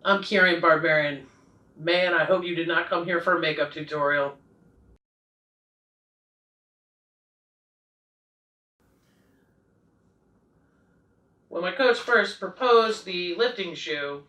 I'm Chiarian Barbarian. Man, I hope you did not come here for a makeup tutorial. When my coach first proposed the lifting shoe,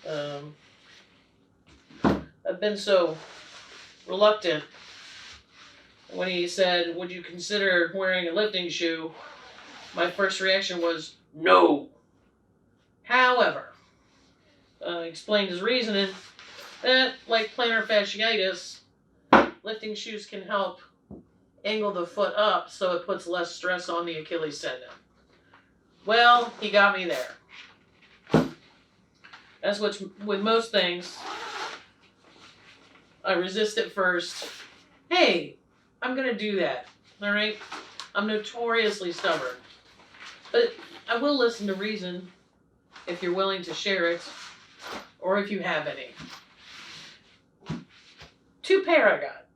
I've been so reluctant. When he said, "Would you consider wearing a lifting shoe?" my first reaction was, no. However, he explained his reasoning that, like plantar fasciitis, lifting shoes can help angle the foot up so it puts less stress on the Achilles tendon. Well, he got me there. As with most things, I resist at first. Hey, I'm going to do that. All right? I'm notoriously stubborn. But I will listen to reason if you're willing to share it, or if you have any. 2 pair I got.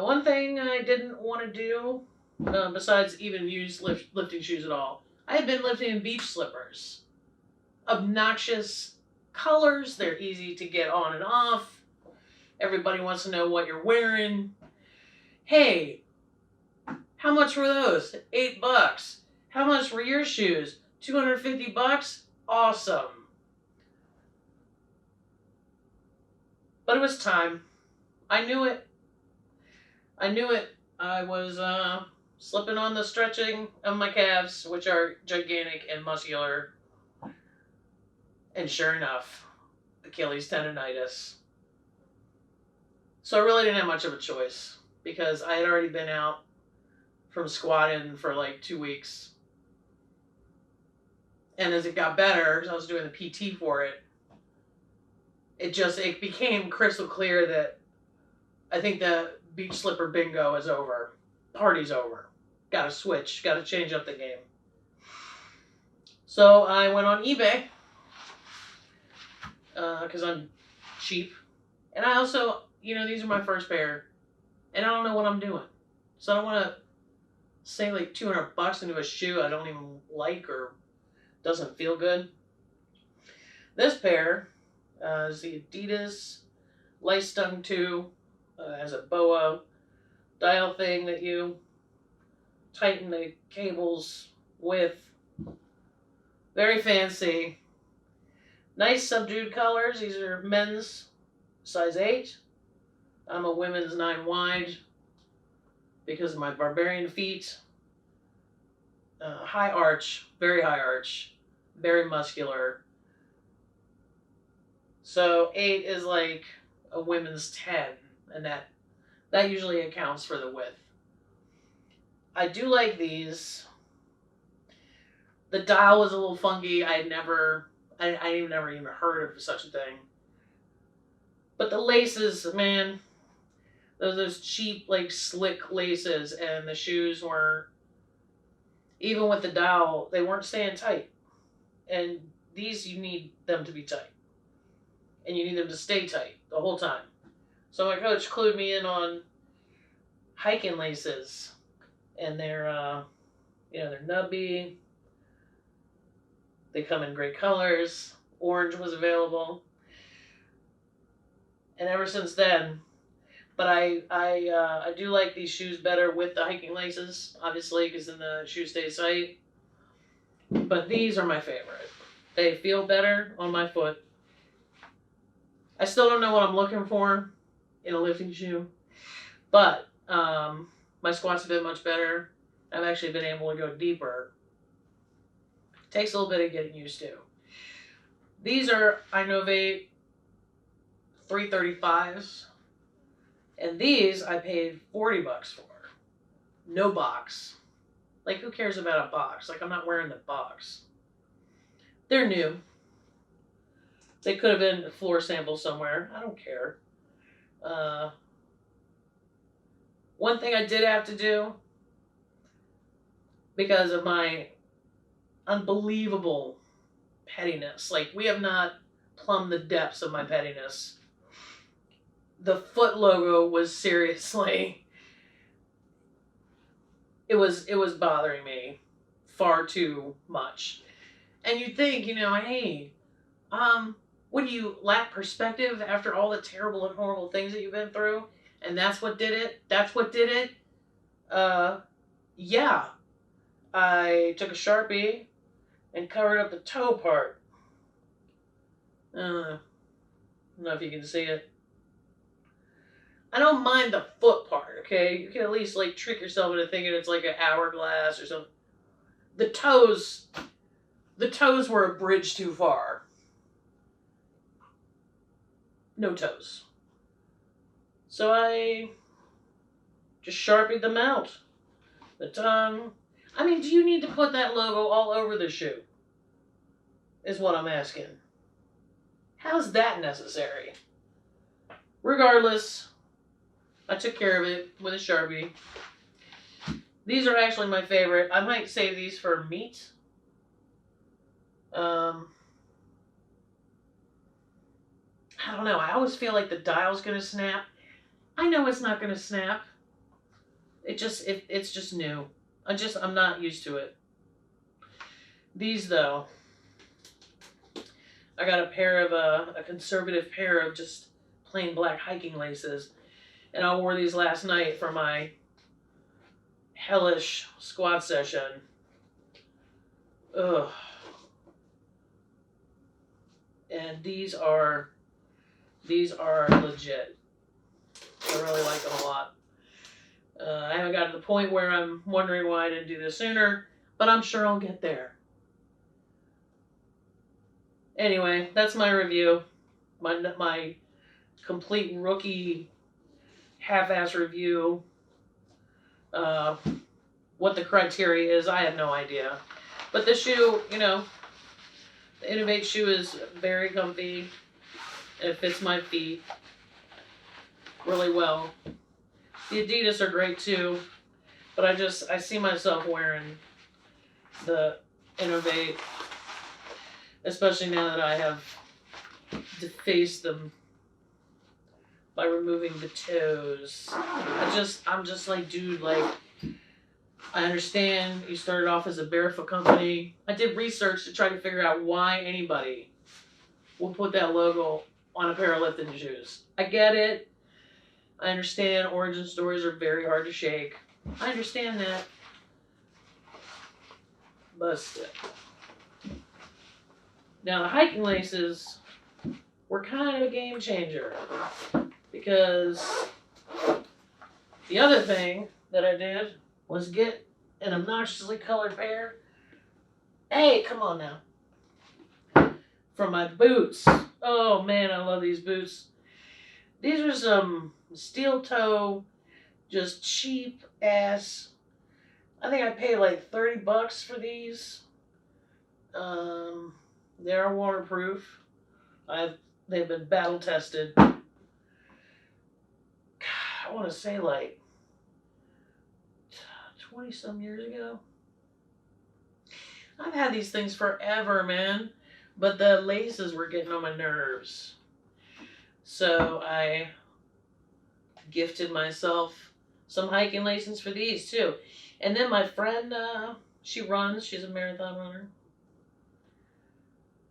One thing I didn't want to do, besides even use lifting shoes at all, I had been lifting in beach slippers. Obnoxious colors, they're easy to get on and off. Everybody wants to know what you're wearing. Hey, how much were those? $8. How much were your shoes? $250? Awesome. But it was time. I knew it. I was slipping on the stretching of my calves, which are gigantic and muscular. And sure enough, Achilles tendonitis. So I really didn't have much of a choice because I had already been out from squatting for like 2 weeks. And as it got better, as I was doing the PT for it, it became crystal clear that I think the beach slipper bingo is over. Party's over. Gotta switch. Gotta change up the game. So I went on eBay because I'm cheap. And I also, these are my first pair. And I don't know what I'm doing. So I don't want to sink like $200 into a shoe I don't even like or doesn't feel good. This pair is the Adidas Lice Stung 2. Has a BOA dial thing that you tighten the cables with. Very fancy. Nice subdued colors. These are men's size 8. I'm a women's 9 wide because of my barbarian feet. High arch, very high arch, very muscular. So 8 is like a women's 10, and that usually accounts for the width. I do like these. The dial was a little funky. I never even heard of such a thing. But the laces, man, those cheap, like, slick laces, and the shoes weren't, even with the dial, they weren't staying tight. And these, you need them to be tight. And you need them to stay tight the whole time. So my coach clued me in on hiking laces. And they're nubby. They come in great colors. Orange was available. And ever since then, but I do like these shoes better with the hiking laces, obviously, because then the shoe stays tight. But these are my favorite. They feel better on my foot. I still don't know what I'm looking for in a lifting shoe, but my squats have been much better. I've actually been able to go deeper. Takes a little bit of getting used to. These are Innovate 335s. And these I paid $40 for. No box. Like, who cares about a box? Like, I'm not wearing the box. They're new. They could have been a floor sample somewhere. I don't care. One thing I did have to do, because of my unbelievable pettiness, like, we have not plumbed the depths of my pettiness. The foot logo was seriously, it was bothering me far too much. And you'd think, hey, When you lack perspective after all the terrible and horrible things that you've been through, and that's what did it. That's what did it. Yeah. I took a Sharpie and covered up the toe part. I don't know if you can see it. I don't mind the foot part, okay? You can at least like trick yourself into thinking it's like an hourglass or something. The toes were a bridge too far. No toes. So I just Sharpied them out. The tongue. I mean, do you need to put that logo all over the shoe? Is what I'm asking. How's that necessary? Regardless, I took care of it with a Sharpie. These are actually my favorite. I might save these for meat. I don't know. I always feel like the dial's gonna snap. I know it's not gonna snap. It's just new. I'm not used to it. These though, I got a conservative pair of just plain black hiking laces, and I wore these last night for my hellish squat session. Ugh. And these are legit. I really like them a lot. I haven't gotten to the point where I'm wondering why I didn't do this sooner, but I'm sure I'll get there. Anyway, that's my review. My complete rookie half-ass review. What the criteria is, I have no idea. But the shoe, the Innovate shoe is very comfy. It fits my feet really well. The Adidas are great too, but I see myself wearing the Innovate, especially now that I have defaced them by removing the toes. I'm just like, dude, like, I understand you started off as a barefoot company. I did research to try to figure out why anybody will put that logo on a pair of lifting shoes. I get it. I understand origin stories are very hard to shake. I understand that. But still. Now the hiking laces were kind of a game changer, because the other thing that I did was get an obnoxiously colored pair. Hey, come on now. For my boots. Oh man, I love these boots. These are some steel toe, just cheap ass. I think I paid like $30 for these. They're waterproof. They've been battle tested. God, I want to say like 20 some years ago. I've had these things forever, man. But the laces were getting on my nerves. So I gifted myself some hiking laces for these too. And then my friend, she's a marathon runner.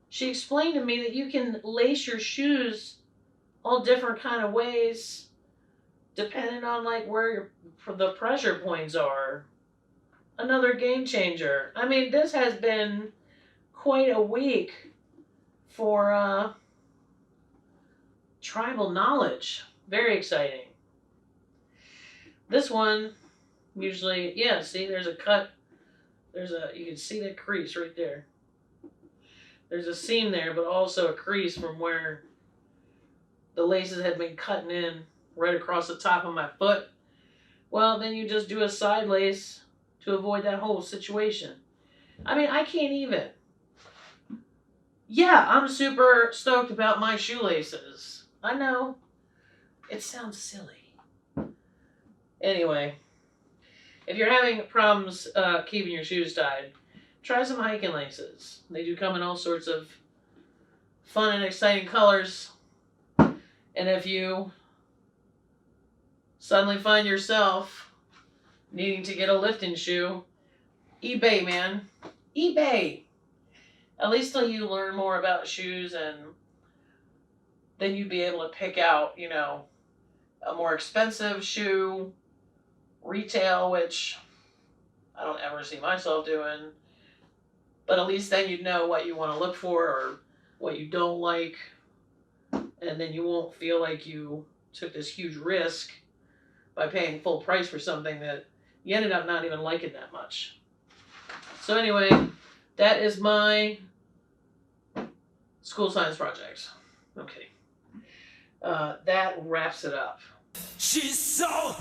She explained to me that you can lace your shoes all different kind of ways depending on like where the pressure points are. Another game changer. I mean, this has been quite a week for tribal knowledge. Very exciting. This one, usually, yeah, see, there's a cut. You can see that crease right there. There's a seam there, but also a crease from where the laces had been cutting in right across the top of my foot. Well, then you just do a side lace to avoid that whole situation. I mean, I can't even. Yeah, I'm super stoked about my shoelaces. I know. It sounds silly. Anyway, if you're having problems keeping your shoes tied, try some hiking laces. They do come in all sorts of fun and exciting colors. And if you suddenly find yourself needing to get a lifting shoe, eBay, man. eBay. At least till you learn more about shoes, and then you'd be able to pick out, you know, a more expensive shoe, retail, which I don't ever see myself doing. But at least then you'd know what you want to look for or what you don't like. And then you won't feel like you took this huge risk by paying full price for something that you ended up not even liking that much. So anyway, that is my school science project. Okay. That wraps it up. She's so